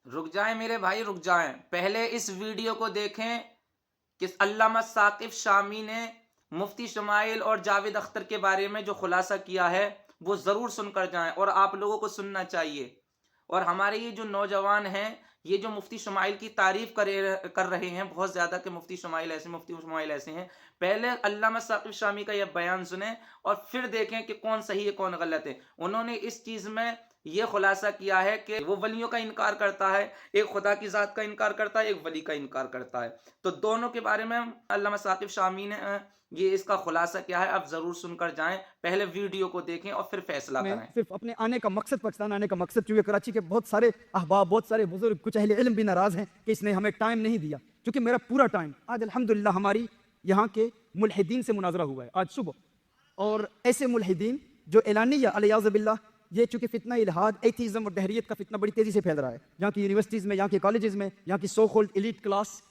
रुक जाएं मेरे भाई, रुक जाएं। पहले इस वीडियो को देखें कि अल्लामा साकिब शामी ने मुफ्ती शमाइल और जावेद अख्तर के बारे में जो खुलासा किया है वो ज़रूर सुनकर जाएं, और आप लोगों को सुनना चाहिए। और हमारे ये जो नौजवान हैं, ये जो मुफ्ती शमाइल की तारीफ कर रहे हैं बहुत ज़्यादा कि मुफ्ती शमाइल ऐसे, मुफ्ती शमाइल ऐसे हैं, पहले अल्लामा साकिब शामी का यह बयान सुने और फिर देखें कि कौन सही है कौन गलत है। उन्होंने इस चीज़ में ये खुलासा किया है कि वो वलियों का इनकार करता है, एक खुदा की ज़ात का इनकार करता है, एक वली का इनकार करता है। तो दोनों के बारे में अल्लामा साकिब शामी ने ये इसका खुलासा किया है। आप ज़रूर सुनकर जाएं, पहले वीडियो को देखें और फिर फैसला में करें। सिर्फ अपने आने का मकसद, पाकिस्तान आने का मकसद, क्योंकि कराची के बहुत सारे अहबाब, बहुत सारे बुजुर्ग, कुछ अहले इल्म भी नाराज हैं कि इसने हमें टाइम नहीं दिया। क्योंकि मेरा पूरा टाइम आज अल्हम्दुलिल्लाह हमारी यहाँ के मुल्हिदीन से मुनाजरा हुआ है आज सुबह, और ऐसे मुल्हिदीन जो एलानिया अलियाज़ बिल्लाह, ये चूंकि फितना इल्हाद, एथीज़म और दहरियत का फितना बड़ी तेजी से फैल रहा है यहाँ की यूनिवर्सिटीज़ में, यहाँ के कॉलेजेस में, यहाँ की सो कॉल्ड एलीट क्लास।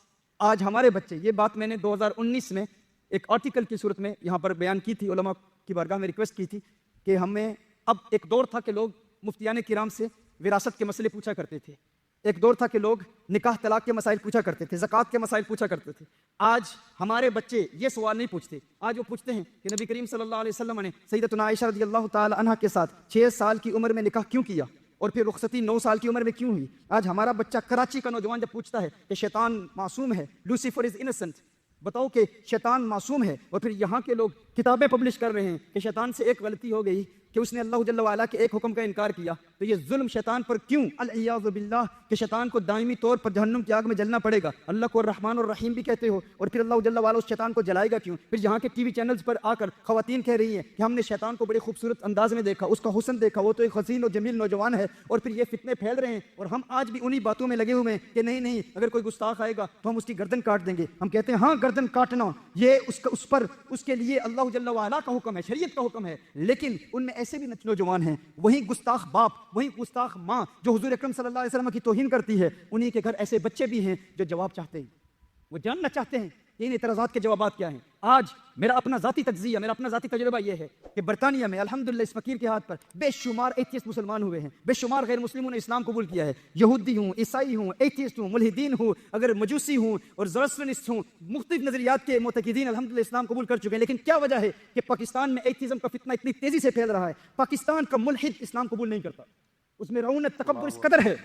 आज हमारे बच्चे, ये बात मैंने 2019 में एक आर्टिकल की सूरत में यहाँ पर बयान की थी, उलमा की बारगाह में रिक्वेस्ट की थी कि हमें, अब एक दौर था कि लोग मुफ्तियान किराम से विरासत के मसले पूछा करते थे, एक दौर था कि लोग निकाह तलाक के मसाइल पूछा करते थे, ज़कात के मसाइल पूछा करते थे। आज हमारे बच्चे ये सवाल नहीं पूछते। आज वो पूछते हैं कि नबी करीम सल्लल्लाहु अलैहि वसल्लम ने सैयदतुना आयशा रज़ियल्लाहु ताला अन्हा के साथ 6 साल की उम्र में निकाह क्यों किया, और फिर रुखसती 9 साल की उम्र में क्यों हुई। आज हमारा बच्चा, कराची का नौजवान, जब पूछता है कि शैतान मासूम है, लूसीफर इज इनोसेंट, बताओ कि शैतान मासूम है, और फिर यहाँ के लोग किताबें पब्लिश कर रहे हैं कि शैतान से एक गलती हो गई कि उसने अल्लाह जल्ल वाला के एक हुक्म का इनकार किया, तो ये जुल्म शैतान पर क्यों, अल-इयाज़ु बिल्लाह, कि शैतान को दायमी तौर पर जहन्नुम की आग में जलना पड़ेगा। अल्लाह को रहमान और रहीम भी कहते हो, और फिर अल्लाह जल्ल वाला उस शैतान को जलाएगा क्यों। फिर यहाँ के टीवी चैनल्स पर आकर खवातीन कह रही हैं कि हमने शैतान को बड़े खूबसूरत अंदाज में देखा, उसका हुस्न देखा, वो तो एक हसीन और जमील नौजवान है, और फिर ये फितने फैल रहे हैं। और हम आज भी उन्हीं बातों में लगे हुए हैं कि नहीं नहीं, अगर कोई गुस्ताख आएगा तो हम उसकी गर्दन काट देंगे। हम कहते हैं हाँ, गर्दन काटना ये उस पर, उसके लिए अल्लाह जल्ल वाला का हुक्म है, शरीयत का हुक्म है। लेकिन उनमें ऐसे भी नौजवान हैं, वही गुस्ताख बाप, वही गुस्ताख माँ जो हुजूर अकरम सल्लल्लाहु अलैहि वसल्लम की तौहीन करती है, उन्हीं के घर ऐसे बच्चे भी हैं जो जवाब चाहते हैं, वो जानना चाहते हैं कि इन इतराज़ात के जवाब क्या हैं। आज मेरा अपना ज़ाती तज्ज़िया, मेरा अपना ज़ाती तजुर्बा ये है कि बरतानिया में अल्हम्दुलिल्लाह इस फ़कीर के हाथ पर बेशुमार एथियस्ट मुसलमान हुए हैं, बेशुमार गैर मुस्लिमों ने इस्लाम कबूल किया है। यहूदी हूँ, ईसाई हूँ, एथियस्ट हूँ, मुल्हिदीन हूँ, अगर मजूसी हूँ और ज़oroastrianist हूँ, मुख्तलिफ नज़रियात के मुतक़िदीन अल्हम्दुलिल्लाह इस्लाम कबूल कर चुके हैं। लेकिन क्या वजह है कि पाकिस्तान में एथिज़म का फितना इतनी तेज़ी से फैल रहा है। पाकिस्तान का मुल्हिद इस्लाम कबूल नहीं करता, उसमें रऊनत तकब्बुर इस कदर है,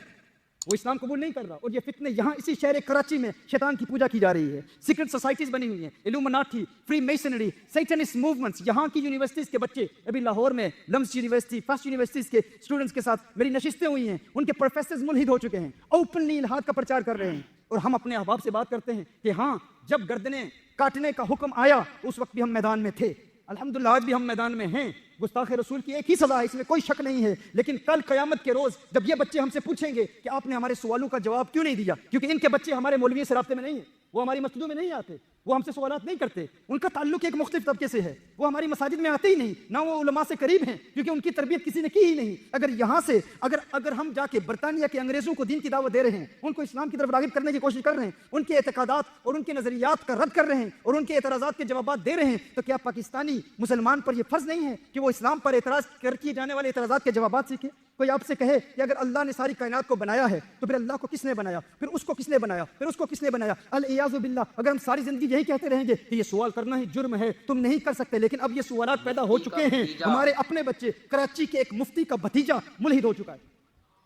वो इस्लाम कबूल नहीं कर रहा। और ये फितने यहाँ इसी शहर कराची में शैतान की पूजा की जा रही है, सीक्रेट सोसाइटीज बनी हुई हैं, इल्यूमिनाटी, फ्री मेसनरी, सैटेनिस्ट मूवमेंट्स। यहाँ की यूनिवर्सिटीज के बच्चे, अभी लाहौर में लम्स यूनिवर्सिटी, फर्स्ट यूनिवर्सिटीज के स्टूडेंट्स के साथ मेरी नशिस्तें हुई हैं, उनके प्रोफेसर्स मुल्हिद हो चुके हैं, ओपनली इल्हाद का प्रचार कर रहे हैं। और हम अपने अहबाब से बात करते हैं कि हाँ, जब गर्दनें काटने का हुक्म आया उस वक्त भी हम मैदान में थे, अल्हम्दुलिल्लाह आज भी हम मैदान में हैं। गुस्ताख रसूल की एक ही सज़ा है, इसमें कोई शक नहीं है। लेकिन कल क़यामत के रोज़ जब ये बच्चे हमसे पूछेंगे कि आपने हमारे सवालों का जवाब क्यों नहीं दिया, क्योंकि इनके बच्चे हमारे मौलवी से राब्ते में नहीं है, वो हमारी मस्जिदों में नहीं आते, वो हमसे सवालात नहीं करते, उनका ताल्लुक एक मुख्तलिफ तबके से है, वो हमारी मसाजिद में आते ही नहीं, ना वो उलमा से करीब हैं, क्योंकि उनकी तरबियत किसी ने की ही नहीं। अगर यहाँ से अगर हम जाके बरतानिया के अंग्रेज़ों को दीन की दावत दे रहे हैं, उनको इस्लाम की तरफ राग़िब करने की कोशिश कर रहे हैं, उनके एतकादात और उनके नज़रियात का रद्द कर रहे हैं और उनके एतराज़ात के जवाब दे रहे हैं, तो क्या पाकिस्तानी मुसलमान पर यह फ़र्ज़ नहीं है कि वो इस्लाम पर एतराज़ कर किए जाने वाले एतराज़ात के जवाब सीखे। कोई आपसे कहे कि अगर अल्लाह ने सारी कायनात को बनाया है तो फिर अल्लाह को किसने बनाया, फिर उसको किसने बनाया, फिर उसको किसने बनाया, अल-इयाज़ु बिल्लाह। अगर हम सारी जिंदगी यही कहते रहेंगे कि ये सवाल करना ही जुर्म है, तुम नहीं कर सकते, लेकिन अब ये सवालात पैदा हो चुके हैं। हमारे अपने बच्चे, कराची के एक मुफ्ती का भतीजा मुल्हिद हो चुका है,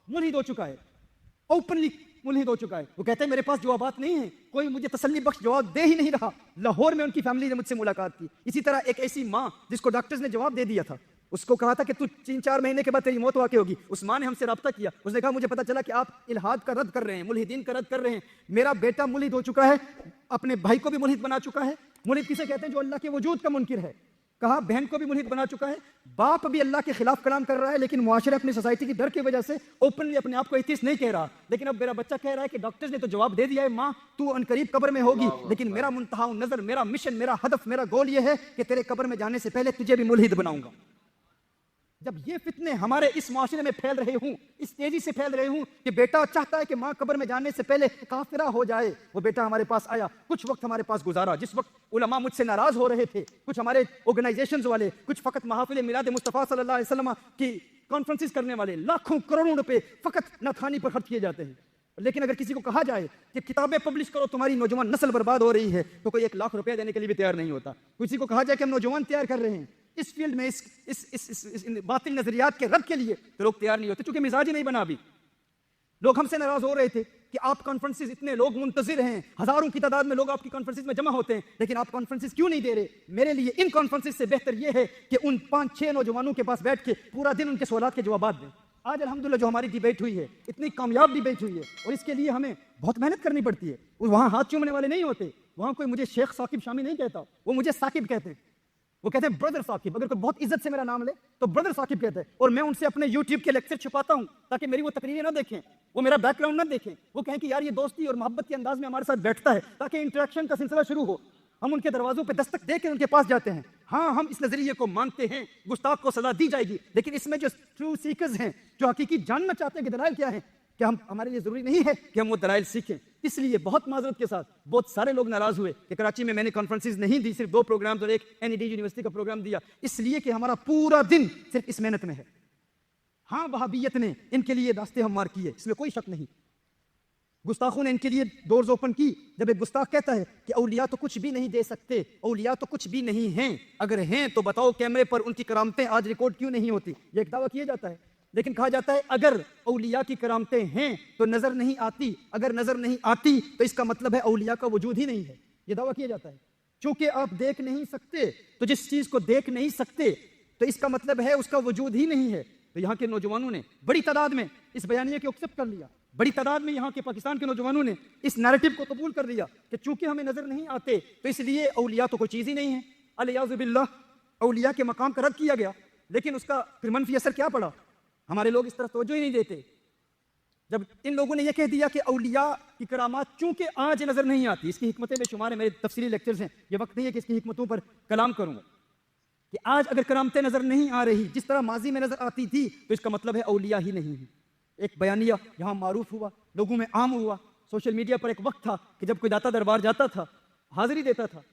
मुल्हिद हो चुका है, ओपनली मुल्हिद हो चुका है। वो कहते हैं मेरे पास जवाबात नहीं है, कोई मुझे तसल्ली बख्श जवाब दे ही नहीं रहा। लाहौर में उनकी फैमिली ने मुझसे मुलाकात की। इसी तरह एक ऐसी माँ जिसको डॉक्टर्स ने जवाब दे दिया था, उसको कहा था कि तू 3-4 महीने के बाद तेरी मौत वाक़ई होगी। उस माँ ने हमसे रब्ता किया, उसने कहा मुझे पता चला कि आप इल्हाद का रद्द कर रहे हैं, मुल्हिदीन का रद्द कर रहे हैं। मेरा बेटा मुल्हिद हो चुका है, अपने भाई को भी मुल्हिद बना चुका है। मुल्हिद किसे कहते हैं? जो अल्लाह के वजूद का मुनकिर है। कहा बहन को भी मुल्हिद बना चुका है। बाप भी अल्लाह के खिलाफ कलाम कर रहा है, लेकिन मुआशरे अपनी सोसाइटी की डर की वजह से ओपनली अपने आप को एथियस्ट नहीं कह रहा। लेकिन अब मेरा बच्चा कह रहा है कि डॉक्टर्स ने तो जवाब दे दिया है, माँ तू अनकरीब कब्र में होगी, लेकिन मेरा मुंतहा नजर, मेरा मिशन, मेरा हदफ, मेरा गोल ये है कि तेरे कब्र में जाने से पहले तुझे भी मुल्हिद बनाऊंगा। जब ये फितने हमारे इस माशरे में फैल रहे हूँ, इस तेजी से फैल रहे हूँ कि बेटा चाहता है कि माँ कब्र में जाने से पहले काफिरा हो जाए, वो बेटा हमारे पास आया, कुछ वक्त हमारे पास गुजारा, जिस वक्त उलमा मुझसे नाराज हो रहे थे, कुछ हमारे ऑर्गेनाइजेशंस वाले, कुछ फकत महफिल मिलाद मुस्तफ़ा सल्लल्लाहु अलैहि वसल्लम की कॉन्फ्रेंसेस करने वाले, लाखों करोड़ों रुपए फकत नाथानी पर खर्च किए जाते हैं। लेकिन अगर किसी को कहा जाए कि किताबें पब्लिश करो, तुम्हारी नौजवान नस्ल बर्बाद हो रही है, तो कोई 1 लाख रुपया देने के लिए भी तैयार नहीं होता। किसी को कहा जाए कि हम नौजवान तैयार कर रहे हैं इस फील्ड में, इस बातिल नजरियात के रद्द के लिए, तो लोग तैयार नहीं होते, क्योंकि मिजाज ही नहीं बना। अभी लोग हमसे नाराज हो रहे थे कि आप कॉन्फ्रेंसेस, इतने लोग मुंतजिर हैं, हजारों की तादाद में लोग आपकी कॉन्फ्रेंसेस में जमा होते हैं, लेकिन आप कॉन्फ्रेंसेस क्यों नहीं दे रहे? मेरे लिए इन कॉन्फ्रेंसेस से बेहतर यह है कि उन 5-6 नौजवानों के पास बैठ के पूरा दिन उनके सवालात के जवाब दें। आज अल्हम्दुलिल्लाह जो हमारी डिबेट हुई है, इतनी कामयाब डिबेट हुई है, और इसके लिए हमें बहुत मेहनत करनी पड़ती है। वहां हाथ चूमने वाले नहीं होते, वहां कोई मुझे शेख साकिब शामी नहीं कहता, वो मुझे साकिब कहते हैं। वो कहते हैं ब्रदर साकिब। अगर कोई बहुत इज्जत से मेरा नाम ले तो ब्रदर साकिब कहते हैं। और मैं उनसे अपने यूट्यूब के लेक्चर छुपाता हूं ताकि मेरी वो तकरीरें ना देखें, वो मेरा बैकग्राउंड ना देखें, वो कहें कि यार ये दोस्ती और मोहब्बत के अंदाज में हमारे साथ बैठता है, ताकि इंटरेक्शन का सिलसिला शुरू हो। हम उनके दरवाजों पे दस्तक दे के उनके पास जाते हैं। हाँ, हम इस नजरिए को मानते हैं, गुस्ताख को सजा दी जाएगी, लेकिन इसमें जो ट्रू सीकर्स हैं, जो हकीकी जानना चाहते हैं कि दलाइल क्या है, क्या हमारे लिए जरूरी नहीं है कि हम वो दलाइल सीखें। इसलिए बहुत माजरत के साथ बहुत सारे लोग नाराज हुए कि कराची में मैंने कॉन्फ्रेंसेस नहीं दी, सिर्फ 2 प्रोग्राम और एक NED यूनिवर्सिटी का प्रोग्राम दिया, इसलिए कि हमारा पूरा दिन सिर्फ इस मेहनत में है। हाँ, वहाबियत ने इनके लिए रास्ते हमवार किए, इसमें कोई शक नहीं। गुस्ताखों ने इनके लिए डोर्स ओपन की। जब एक गुस्ताख कहता है कि औलिया तो कुछ भी नहीं दे सकते, औलिया तो कुछ भी नहीं हैं, अगर हैं तो बताओ कैमरे पर उनकी करामतें आज रिकॉर्ड क्यों नहीं होती? ये एक दावा किया जाता है। लेकिन कहा जाता है अगर औलिया की करामतें हैं तो नजर नहीं आती, अगर नजर नहीं आती तो इसका मतलब है औलिया का वजूद ही नहीं है। ये दावा किया जाता है। क्योंकि आप देख नहीं सकते, तो जिस चीज को देख नहीं सकते तो इसका मतलब है उसका वजूद ही नहीं है। तो यहाँ के नौजवानों ने बड़ी तादाद में इस बयानिया को एक्सेप्ट कर लिया। बड़ी तादाद में यहाँ के पाकिस्तान के नौजवानों ने इस नैरेटिव को कबूल कर लिया कि चूंकि हमें नजर नहीं आते तो इसलिए औलिया तो कोई चीज ही नहीं है। अलियाज़ु बिल्लाह, औलिया के मकाम का रद्द किया गया, लेकिन उसका फिर मनफी असर क्या पड़ा? हमारे लोग इस तरफ तवज्जो ही नहीं देते। जब इन लोगों ने यह कह दिया कि औलिया की करामात चूंकि आज नजर नहीं आती, इसकी हिकमतें बेशुमार है, मेरे तफसीली लेक्चर्स हैं, ये वक्त नहीं है कि इसकी हिकमतों पर कलाम करूंगा। कि आज अगर करामतें नजर नहीं आ रही जिस तरह माजी में नजर आती थी, तो इसका मतलब है औलिया ही नहीं है। एक बयानिया यहाँ मारूफ हुआ, लोगों में आम हुआ। सोशल मीडिया पर एक वक्त था कि जब कोई दाता दरबार जाता था, हाजिरी देता था,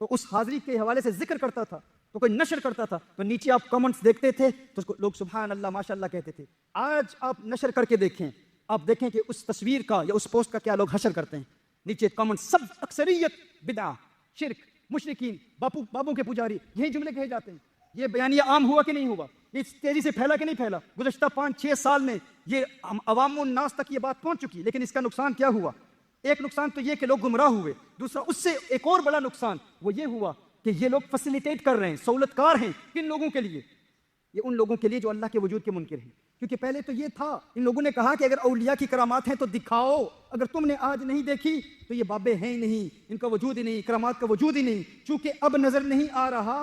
तो उस हाजिरी के हवाले से जिक्र करता था, तो कोई नशर करता था, तो नीचे आप कमेंट्स देखते थे तो लोग सुभान अल्लाह माशाअल्लाह कहते थे। आज आप नशर करके देखें, आप देखें कि उस तस्वीर का या उस पोस्ट का क्या लोग हशर करते हैं। नीचे कमेंट्स सब अक्सरियत बिदा, शिरक, मुशरिकीन, बाबू के पुजारी, यही जुमले कहे जाते हैं। ये बयानिया आम हुआ कि नहीं हुआ? ये तेजी से फैला कि नहीं फैला? गुज़श्ता 5-6 साल में ये अवामुन नास तक ये बात पहुंच चुकी। लेकिन इसका नुकसान क्या हुआ? एक नुकसान तो ये कि लोग गुमराह हुए, दूसरा उससे एक और बड़ा नुकसान वो ये हुआ कि ये लोग फैसिलिटेट कर रहे हैं, सहूलतकार हैं किन लोगों के लिए? ये उन लोगों के लिए जो अल्लाह के वजूद के मुनकिर हैं। क्योंकि पहले तो ये था, इन लोगों ने कहा कि अगर औलिया की करामात हैं तो दिखाओ, अगर तुमने आज नहीं देखी तो ये बाबे हैं ही नहीं, इनका वजूद ही नहीं, करामात का वजूद ही नहीं। चूंकि अब नजर नहीं आ रहा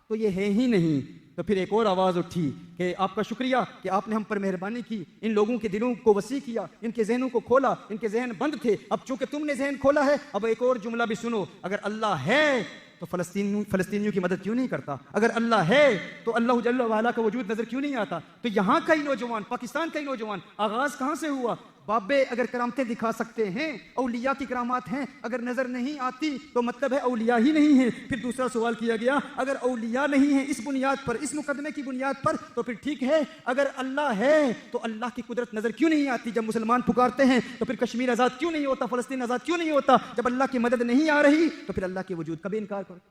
तो ये है ही नहीं। तो फिर एक और आवाज उठी कि आपका शुक्रिया कि आपने हम पर मेहरबानी की, इन लोगों के दिलों को वसी किया, इनके जहनों को खोला, इनके जहन बंद थे, अब चूंकि तुमने जहन खोला है, अब एक और जुमला भी सुनो, अगर अल्लाह है तो फलस्तीनियों की मदद क्यों नहीं करता? अगर अल्लाह है तो अल्लाह जल्ल वाला का वजूद नजर क्यों नहीं आता? तो यहाँ का ही नौजवान, पाकिस्तान का ही नौजवान, आगाज कहाँ से हुआ? बाबे अगर करामतें दिखा सकते हैं, औलिया की करामात हैं, अगर नजर नहीं आती तो मतलब है औलिया ही नहीं है। फिर दूसरा सवाल किया गया, अगर औलिया नहीं है इस बुनियाद पर, इस मुकदमे की बुनियाद पर, तो फिर ठीक है, अगर अल्लाह है तो अल्लाह की कुदरत नजर क्यों नहीं आती? जब मुसलमान पुकारते हैं तो फिर कश्मीर आजाद क्यों नहीं होता, फलस्तीन आजाद क्यों नहीं होता? जब अल्लाह की मदद नहीं आ रही तो फिर अल्लाह के वजूद का भी इनकार करो।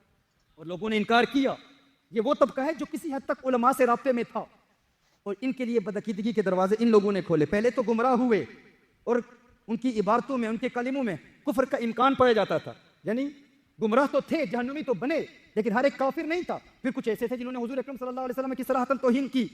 और लोगों ने इनकार किया। ये वो तबका है जो किसी हद तक उलमा से राब्ते में था, और इनके लिए बदअकीदगी के दरवाजे इन लोगों ने खोले। पहले तो गुमराह हुए और उनकी इबारतों में, उनके कलिमों में कुफ्र का इम्कान पाया जाता था। यानी गुमराह तो थे, जहन्नुमी तो बने, लेकिन हर एक काफिर नहीं था। फिर कुछ ऐसे थे जिन्होंने हुजूर अकरम सल्लल्लाहु अलैहि वसल्लम की सराहतन तौहीन की,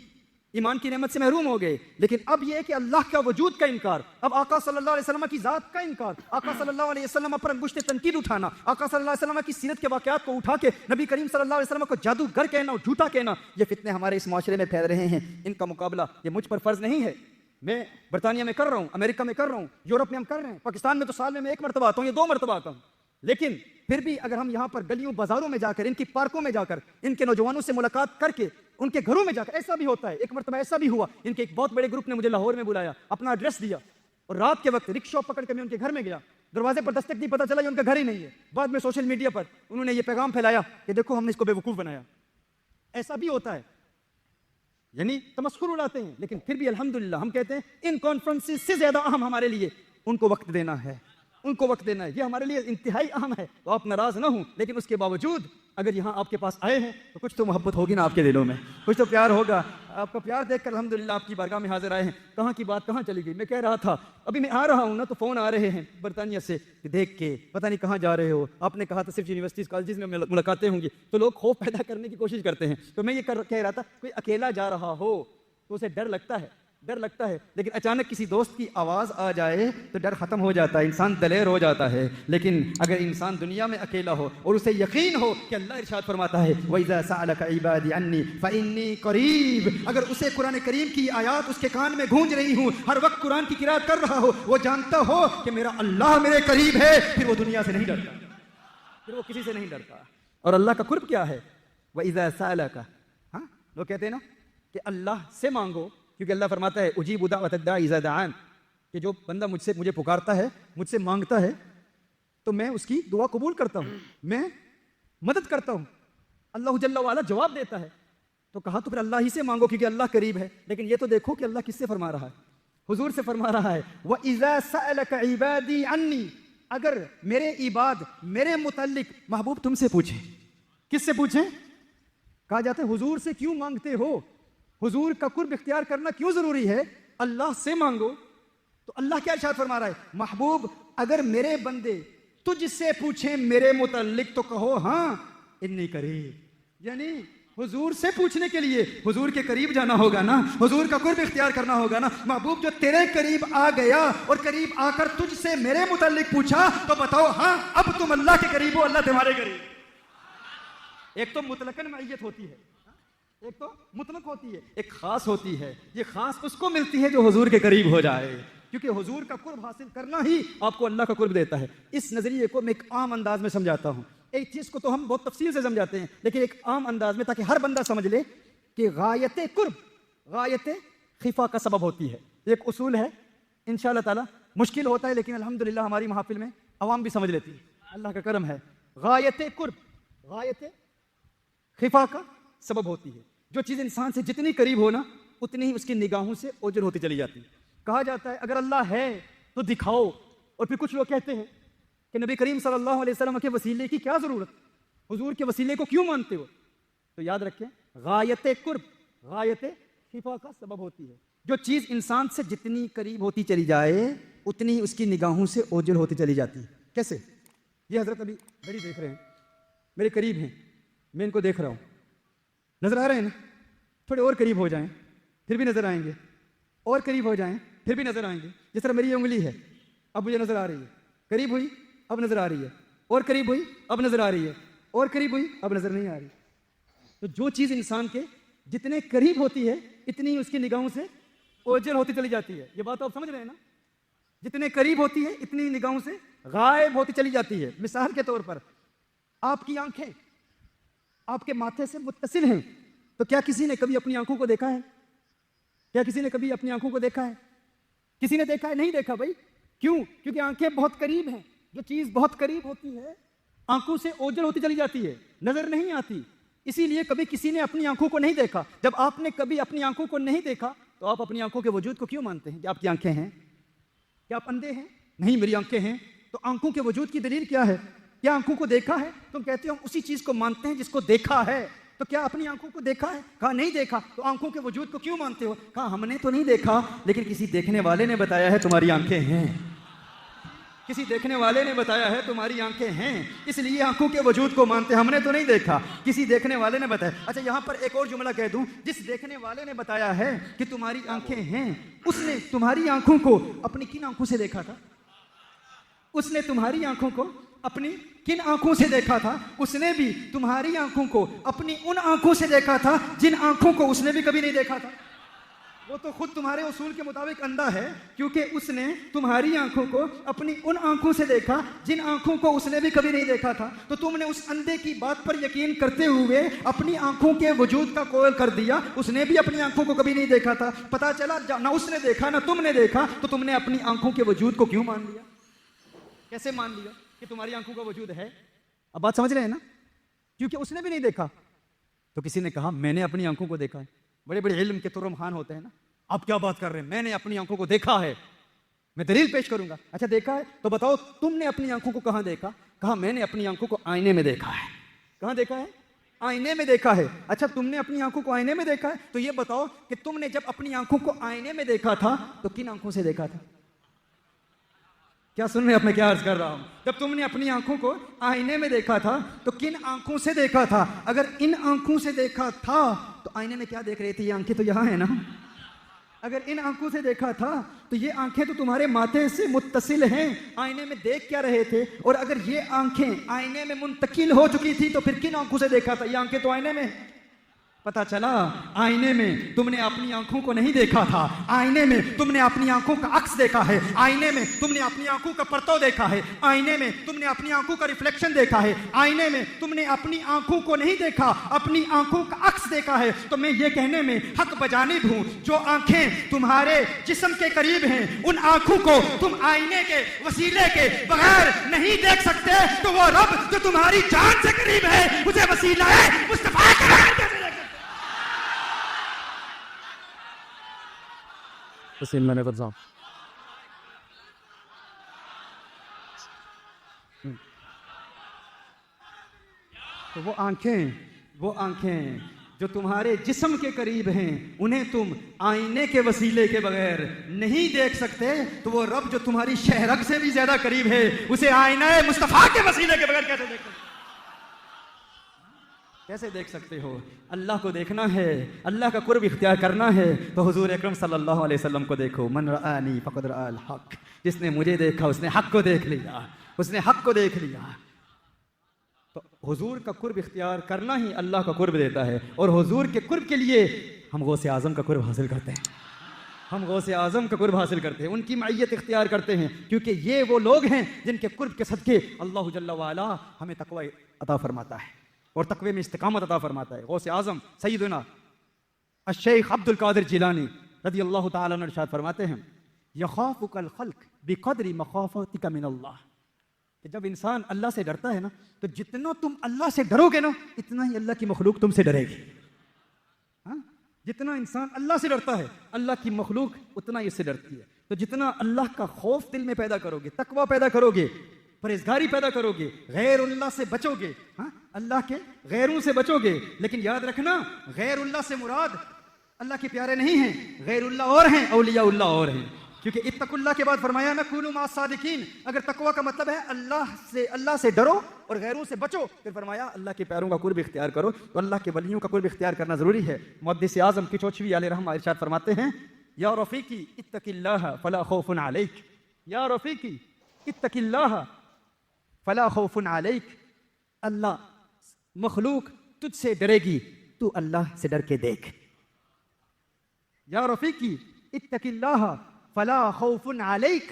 ईमान की नेमत से महरूम हो गए। लेकिन अब यह है कि अल्लाह का वजूद का इनकार, अब आका सल्लल्लाहु अलैहि वसल्लम की जात का इनकार, आका सल्लल्लाहु अलैहि वसल्लम पर अंगुश्त तनकीद उठाना, आका सल्लल्लाहु अलैहि वसल्लम की सीरत के वाकयात को उठा के नबी करीम सल्लल्लाहु अलैहि वसल्लम को जादूगर कहना और झूठा कहना, ये फितने हमारे इस माशरे में फैल रहे हैं। इनका मुकाबला ये मुझ पर फर्ज नहीं है। मैं बरतानिया में कर रहा हूँ, अमेरिका में कर रहा हूँ, यूरोप में हम कर रहे हैं, पाकिस्तान में तो साल में मैं 1 मरतबा आता हूँ या 2 मरतबा आता हूँ। लेकिन फिर भी अगर हम यहाँ पर गलियों बाजारों में जाकर, इनकी पार्कों में जाकर, इनके नौजवानों से मुलाकात करके, उनके घरों में जाकर, ऐसा भी होता है। एक मरतबा ऐसा भी हुआ, इनके एक बहुत बड़े ग्रुप ने मुझे लाहौर में बुलाया, अपना एड्रेस दिया, और रात के वक्त रिक्शा पकड़ के मैं उनके घर में गया। दरवाजे पर दस्तक दी, पता चला ये उनका घर ही नहीं है। बाद में सोशल मीडिया पर उन्होंने ये पैगाम फैलाया कि देखो हमने इसको बेवकूफ बनाया। ऐसा भी होता है, यानी तमस्खुर उड़ाते हैं। लेकिन फिर भी अल्हम्दुलिल्लाह हम कहते हैं इन कॉन्फ्रेंसेस से ज्यादा अहम हमारे लिए उनको वक्त देना है, उनको वक्त देना है। ये हमारे लिए इंतहाई अहम है। तो आप नाराज ना हों, लेकिन उसके बावजूद अगर यहाँ आपके पास आए हैं तो कुछ तो मोहब्बत होगी ना आपके दिलों में, कुछ तो प्यार होगा। आपका प्यार देखकर अल्हम्दुलिल्लाह आपकी बारगाह में हाजिर आए हैं। कहाँ की बात कहाँ चली गई। मैं कह रहा था अभी मैं आ रहा हूँ ना, तो फ़ोन आ रहे हैं बरतानिया से कि देख के पता नहीं कहाँ जा रहे हो। आपने कहा था सिर्फ यूनिवर्सिटीज़ कॉलेजेस में मुलाकातें होंगी, तो लोग खौफ पैदा करने की कोशिश करते हैं। तो मैं ये कह रहा था कोई अकेला जा रहा हो तो उसे डर लगता है, डर लगता है। लेकिन अचानक किसी दोस्त की आवाज़ आ जाए तो डर ख़त्म हो जाता है, इंसान दलेर हो जाता है। लेकिन अगर इंसान दुनिया में अकेला हो और उसे यकीन हो कि अल्लाह इरशाद फरमाता है वइज़ा सअलका इबादी अन्नी फ़इन्नी क़रीब, अगर उसे कुरान करीम की आयत उसके कान में गूंज रही हूँ, हर वक्त कुरान की किरात कर रहा हो, वो जानता हो कि मेरा अल्लाह मेरे करीब है, फिर वो दुनिया से नहीं डरता, फिर वो किसी से नहीं डरता। और अल्लाह का कुर्ब क्या है? वइज़ा सअलका, हाँ लोग कहते हैं ना कि अल्लाह से मांगो, क्योंकि अल्लाह फरमाता है उजीबु दाअवतद दाई इज़ा दआन, कि जो बंदा मुझे पुकारता है, मुझसे मांगता है, तो मैं उसकी दुआ कबूल करता हूँ, मैं मदद करता हूँ। अल्लाह जल्ला वाला जवाब देता है। तो कहा तो फिर अल्लाह ही से मांगो क्योंकि अल्लाह करीब है। लेकिन ये तो देखो कि अल्लाह किससे फरमा रहा है, हुजूर से फरमा रहा है व इज़ा सअलका इबादी अन्नी, अगर मेरे इबाद मेरे मुतल्लिक महबूब तुमसे पूछे, किससे पूछें? कहा जाता है हुजूर से क्यों मांगते हो, हुजूर का कुर्ब इख्तियार करना क्यों जरूरी है? अल्लाह से मांगो। तो अल्लाह क्या इरशाद फरमा रहा है? महबूब अगर मेरे बंदे तुझसे पूछें मेरे मुतल्लिक तो कहो हाँ इन्नी करीब, यानी हुजूर से पूछने के लिए हुजूर के करीब जाना होगा ना, हुजूर का कुर्ब इख्तियार करना होगा ना। महबूब जो तेरे करीब आ गया और करीब आकर तुझसे मेरे मुतल्लिक पूछा तो बताओ हाँ अब तुम अल्लाह के करीब हो, अल्लाह तुम्हारे करीब। एक तो मुतलकन मईयत होती है, एक तो मुतलक होती है, एक खास होती है। ये खास उसको मिलती है जो हुजूर के करीब हो जाए, क्योंकि हुजूर का कुर्ब हासिल करना ही आपको अल्लाह का कुर्ब देता है। इस नजरिए को मैं एक आम अंदाज में समझाता हूँ। एक चीज को तो हम बहुत तफसील से समझाते हैं, लेकिन एक आम अंदाज में, ताकि हर बंदा समझ ले कि गायत कुर्ब गायत खिफा का सबब होती है। एक उसूल है, इंशाअल्लाह ताला मुश्किल होता है लेकिन अल्हम्दुलिल्लाह हमारी महफिल में अवाम भी समझ लेती है, अल्लाह का करम है। गायत कुर्ब गायत खिफा का सबब होती है। जो चीज़ इंसान से जितनी करीब हो ना, उतनी ही उसकी निगाहों से ओझल होती चली जाती है। कहा जाता है अगर अल्लाह है तो दिखाओ, और फिर कुछ लोग कहते हैं कि नबी करीम सल्लल्लाहु अलैहि वसल्लम के वसीले की क्या ज़रूरत, हुजूर के वसीले को क्यों मानते हो? तो याद रखें गायत कुर्ब गायत खिफा का सबब होती है। जो चीज़ इंसान से जितनी करीब होती चली जाए उतनी ही उसकी निगाहों से ओझल होती चली जाती है। कैसे? ये हजरत अभी घड़ी देख रहे हैं, मेरे करीब हैं, मैं इनको देख रहा हूँ, नजर आ रहे हैं ना? थोड़े और करीब हो जाएं फिर भी नजर आएंगे, और करीब हो जाएं फिर भी नजर आएंगे। जिस तरह मेरी उंगली है अब मुझे नजर आ रही है, करीब हुई अब नजर आ रही है, और करीब हुई अब नजर आ रही है, और करीब हुई अब नजर नहीं आ रही। तो जो चीज इंसान के जितने करीब होती है इतनी ही उसकी निगाहों से ओझल होती चली जाती है। ये बात आप समझ रहे हैं ना? जितने करीब होती है इतनी ही निगाहों से गायब होती चली जाती है। मिसाल के तौर पर आपकी आंखें आपके माथे से मुत्तसिल हैं, तो क्या किसी ने कभी अपनी आंखों को देखा है? क्या किसी ने कभी अपनी आंखों को देखा है? किसी ने देखा है? नहीं देखा भाई। क्यों? क्योंकि आंखें बहुत करीब हैं। जो चीज बहुत करीब होती है आंखों से ओझल होती चली जाती है, नजर नहीं आती। इसीलिए कभी किसी ने अपनी आंखों को नहीं देखा। जब आपने कभी अपनी आंखों को नहीं देखा तो आप अपनी आंखों के वजूद को क्यों मानते हैं कि आपकी आंखें हैं? क्या आप अंधे हैं? नहीं, मेरी आंखें हैं। तो आंखों के वजूद की दलील क्या है? क्या आंखों को देखा है? तुम कहते हो हम उसी चीज को मानते हैं जिसको देखा है। तो क्या अपनी आंखों को देखा है? कहा नहीं देखा। तो आंखों के वजूद को क्यों मानते हो? कहा हमने तो नहीं देखा, लेकिन किसी देखने वाले ने बताया है तुम्हारी आंखें हैं, किसी देखने वाले ने बताया है तुम्हारी आंखें हैं, इसलिए आंखों के वजूद को मानते। हमने तो नहीं देखा, किसी देखने वाले ने बताया। अच्छा, यहां पर एक और जुमला कह दूं, जिस देखने वाले ने बताया है कि तुम्हारी आंखें हैं, उसने तुम्हारी आंखों को अपनी किन आंखों से देखा था? उसने तुम्हारी आंखों को अपनी किन आंखों से देखा था? उसने भी तुम्हारी आंखों को अपनी उन आंखों से देखा था जिन आंखों को उसने भी कभी नहीं देखा था। वो तो खुद तुम्हारे उसूल के मुताबिक अंधा है, क्योंकि उसने तुम्हारी आंखों को अपनी उन आंखों से देखा जिन आंखों को उसने भी कभी नहीं देखा था। तो तुमने उस अंधे की बात पर यकीन करते हुए अपनी आंखों के वजूद का कौल कर दिया। उसने भी अपनी आंखों को कभी नहीं देखा था। पता चला ना उसने देखा ना तुमने देखा, तो तुमने अपनी आंखों के वजूद को क्यों मान लिया? कैसे मान लिया कि तुम्हारी आंखों का वजूद है? अब बात समझ रहे हैं ना? क्योंकि उसने भी नहीं देखा। तो किसी ने कहा मैंने अपनी आंखों को देखा है। बड़े बड़े इल्म के तुर्रम खान होते हैं ना, आप क्या बात कर रहे हैं, मैंने अपनी आंखों को देखा है। मैं दलील पेश करूंगा। अच्छा देखा है तो बताओ तुमने अपनी आंखों को कहां देखा? कहा मैंने अपनी आंखों को आईने में देखा है। कहां देखा है? आईने में देखा है। अच्छा तुमने अपनी आंखों को आईने में देखा है तो ये बताओ कि तुमने जब अपनी आंखों को आईने में देखा था तो किन आंखों से देखा था? क्या सुन रहे हैं? अब मैं क्या अर्ज कर रहा हूं? जब तुमने अपनी आंखों को आईने में देखा था तो किन आंखों से देखा था? अगर इन आंखों से देखा था तो आईने में क्या देख रही थी? ये आंखें तो यहां है ना। अगर इन आंखों से देखा था तो ये आंखें तो तुम्हारे माथे से मुत्तसिल हैं, आईने में देख क्या रहे थे? और अगर ये आंखें आईने में मुंतकिल हो चुकी थी तो फिर किन आंखों से देखा था? ये आंखें तो आईने में। पता चला आईने में तुमने अपनी आंखों को नहीं देखा था, आईने में तुमने अपनी आंखों का अक्स देखा है, आईने में तुमने अपनी आंखों का परतव देखा है, आईने में तुमने अपनी आंखों का रिफ्लेक्शन देखा है, आईने में तुमने अपनी आंखों को नहीं देखा, अपनी आंखों का अक्स देखा है। तो मैं ये कहने में हक बजानिब हूं, जो आंखें तुम्हारे जिस्म के करीब हैं उन आंखों को तुम आईने के वसीले के बगैर नहीं देख सकते, तो वो रब जो तुम्हारी जान से करीब है उसे वसीला है मुस्तफा के बगैर कैसे देख सकते? मैंने बताऊं तो वो आंखें जो तुम्हारे जिस्म के करीब हैं उन्हें तुम आईने के वसीले के बगैर नहीं देख सकते, तो वो रब जो तुम्हारी शहरग से भी ज्यादा करीब है उसे आईना मुस्तफा के वसीले के बगैर कैसे देख सकते? कैसे देख सकते हो? अल्लाह को देखना है, अल्लाह का कुर्ब इख्तियार करना है तो हुजूर अकरम सल्लल्लाहु अलैहि वसल्लम को देखो। मन रआनी फक़द रअल हक़, जिसने मुझे देखा उसने हक को देख लिया, उसने हक को देख लिया। तो हुजूर का कुर्ब इख्तियार करना ही अल्लाह का कुर्ब देता है। और हुजूर के कुर्ब के लिए हम गौसे आज़म का कुर्ब हासिल करते हैं, हम गौसे आज़म का कुर्ब हासिल करते हैं, उनकी मईयत इख्तियार करते हैं, क्योंकि ये वो लोग हैं जिनके कुर्ब के सदके अल्लाह जल्ला वाला हमें तकवा अता फरमाता है और तकवे में इस्तिकामत अता फरमाता है। गौसे आज़म सैयदना शेख अब्दुल कादिर जिलानी रज़ी अल्लाह तआला अन्हु इरशाद फरमाते हैं, यख़ाफ़ुकल ख़ल्क़ बिक़द्रि मख़ाफ़तिका मिनल्लाह, कि जब इंसान अल्लाह से डरता है ना तो जितना तुम अल्लाह से डरोगे ना इतना ही अल्लाह की मखलूक तुमसे डरेगी। हाँ? जितना इंसान अल्लाह से डरता है अल्लाह की मखलूक उतना ही इससे डरती है। तो जितना अल्लाह का खौफ दिल में पैदा करोगे, तकवा पैदा करोगे, परहेजगारी पैदा करोगे, गैरुल्लाह से बचोगे, हाँ? अल्लाह के गैरों से बचोगे। लेकिन याद रखना गैरुल्लाह से मुराद अल्लाह के प्यारे नहीं हैं, गैरुल्लाह और हैं, औलियाउल्लाह और हैं। क्योंकि इत्तकुल्लाह के बाद फरमाया ना कुनू मा सादिकीन, अगर तकवा का मतलब है अल्लाह से डरो और गैरों से बचो, फिर फरमाया अल्लाह के प्यारों का कुर्ब इख्तियार करो। तो अल्लाह के वलियों का कुर्ब इख्तियार करना जरूरी है। मुहद्दिस आज़म किचौचवी अलैहिर्रहमा इरशाद फरमाते हैं, या रफ़ीकी इत्तकिल्लाह फला खौफुन अलैक, या रफ़ीकी इत्तकिल्लाह फला खौफुन अलैक, अल्लाह मखलूक तुझसे डरेगी, तू अल्लाह से डर के देख। या रफ़ीकी इत्तकिल्लाह फला खौफुन अलैक,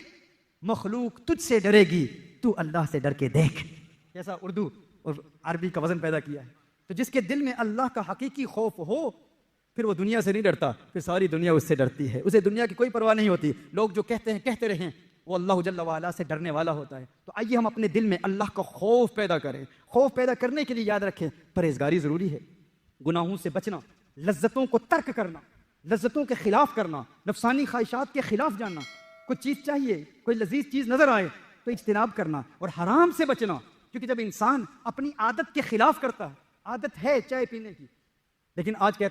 मखलूक तुझसे डरेगी, तू अल्लाह से डर के देख। कैसा उर्दू और अरबी का वजन पैदा किया है। तो जिसके दिल में अल्लाह का हकीकी खौफ हो फिर वो दुनिया से नहीं डरता, फिर सारी दुनिया उससे डरती है, उसे दुनिया की कोई परवाह नहीं होती। लोग जो कहते हैं कहते रहें, वो अल्लाह जल्ला वाला से डरने वाला होता है। तो आइए हम अपने दिल में अल्लाह का खौफ पैदा करें। खौफ पैदा करने के लिए याद रखें परहेजगारी ज़रूरी है, गुनाहों से बचना, लज्जतों को तर्क करना, लज्जतों के खिलाफ करना, नफसानी ख्वाहिशात के खिलाफ जानना। कुछ चीज़ चाहिए, कोई लजीज चीज़ नजर आए तो इज्तिनाब करना और हराम से बचना। क्योंकि जब इंसान अपनी आदत के खिलाफ करता है, आदत है चाय पीने की, लेकिन आज कहता